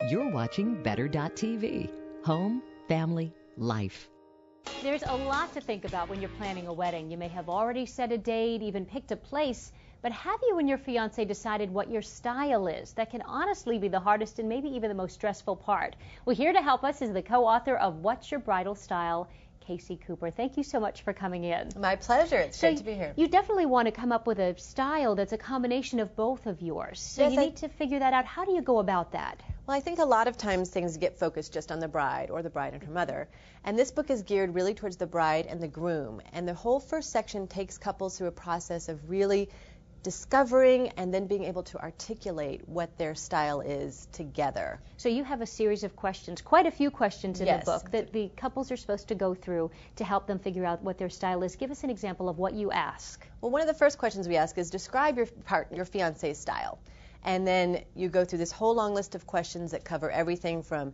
You're watching Better.tv. Home, family, life. There's a lot to think about when you're planning a wedding. You may have already set a date, even picked a place, but have you and your fiancé decided what your style is? That can honestly be the hardest and maybe even the most stressful part. Well, here to help us is the co-author of What's Your Bridal Style, Casey Cooper. Thank you so much for coming in. My pleasure. It's great to be here. You definitely want to come up with a style that's a combination of both of yours. So yes, you need to figure that out. How do you go about that? Well, I think a lot of times things get focused just on the bride or the bride and her mother. And this book is geared really towards the bride and the groom. And the whole first section takes couples through a process of really discovering and then being able to articulate what their style is together. So you have a series of questions, quite a few questions in Yes. the book that the couples are supposed to go through to help them figure out what their style is. Give us an example of what you ask. Well, one of the first questions we ask is describe your fiancé's style. And then you go through this whole long list of questions that cover everything from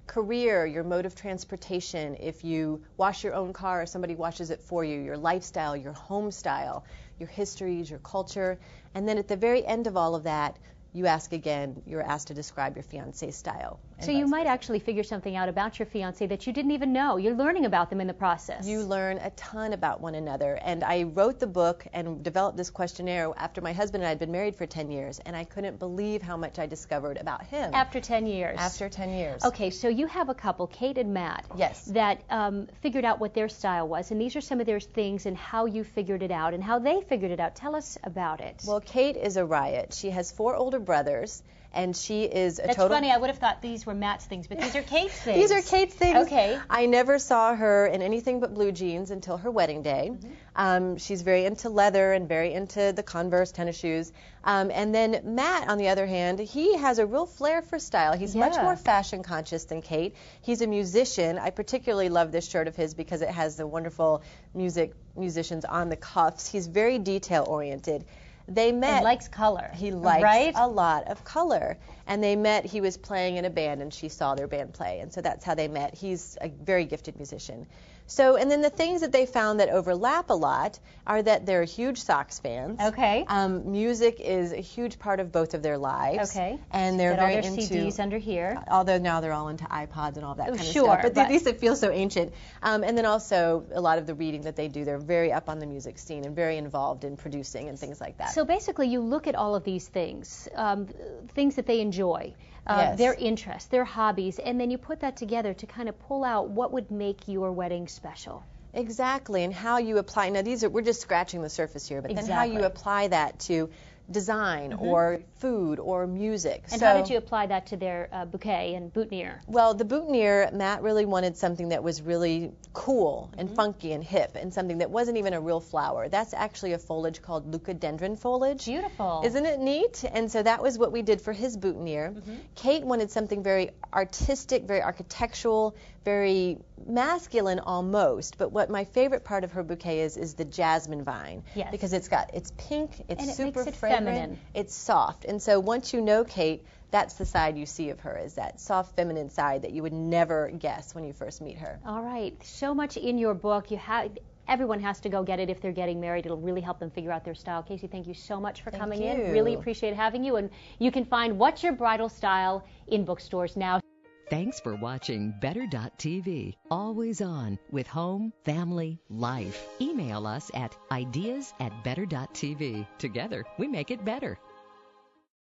career, your mode of transportation, if you wash your own car or somebody washes it for you, your lifestyle, your home style, your histories, your culture. And then at the very end of all of that, you ask again, you're asked to describe your fiancé's style. So you might actually figure something out about your fiancé that you didn't even know. You're learning about them in the process. You learn a ton about one another. And I wrote the book and developed this questionnaire after my husband and I had been married for 10 years. And I couldn't believe how much I discovered about him. After 10 years? After 10 years. Okay, so you have a couple, Kate and Matt, yes, that figured out what their style was. And these are some of their things and how you figured it out and how they figured it out. Tell us about it. Well, Kate is a riot. She has 4 older brothers. And she is a That's total... funny. I would have thought these were Matt's things, but these are Kate's things. These are Kate's things. Okay. I never saw her in anything but blue jeans until her wedding day. Mm-hmm. She's very into leather and very into the Converse tennis shoes. And then Matt, on the other hand, he has a real flair for style. He's much more fashion conscious than Kate. He's a musician. I particularly love this shirt of his because it has the wonderful musicians on the cuffs. He's very detail oriented. They met. He likes color. He likes a lot of color. And they met, he was playing in a band and she saw their band play. And so that's how they met. He's a very gifted musician. So, and then the things that they found that overlap a lot are that they're huge Sox fans. Okay. Music is a huge part of both of their lives. Okay. And they're very into CDs under here. Although now they're all into iPods and all that kind of sure, stuff. But at least it feels so ancient. And then also a lot of the reading that they do, they're very up on the music scene and very involved in producing and things like that. So basically you look at all of these things, things that they enjoy, their interests, their hobbies, and then you put that together to kind of pull out what would make your wedding special. Exactly, and how you apply, now we're just scratching the surface here, but then how you apply that to design or food or music. And how did you apply that to their bouquet and boutonniere? Well, the boutonniere, Matt really wanted something that was really cool and funky and hip and something that wasn't even a real flower. That's actually a foliage called leucadendron foliage. Beautiful. Isn't it neat? And so that was what we did for his boutonniere. Kate wanted something very artistic, very architectural, very masculine almost, but what my favorite part of her bouquet is the jasmine vine. Yes. Because it's pink, it's and it super makes it fragrant, feminine. It's soft. And so once you know Kate, that's the side you see of her, is that soft feminine side that you would never guess when you first meet her. All right, so much in your book. Everyone has to go get it if they're getting married. It'll really help them figure out their style. Casey, thank you so much for coming in. Really appreciate having you. And you can find What's Your Bridal Style in bookstores now. Thanks for watching Better.tv. Always on with home, family, life. Email us at ideas@better.tv. Together, we make it better.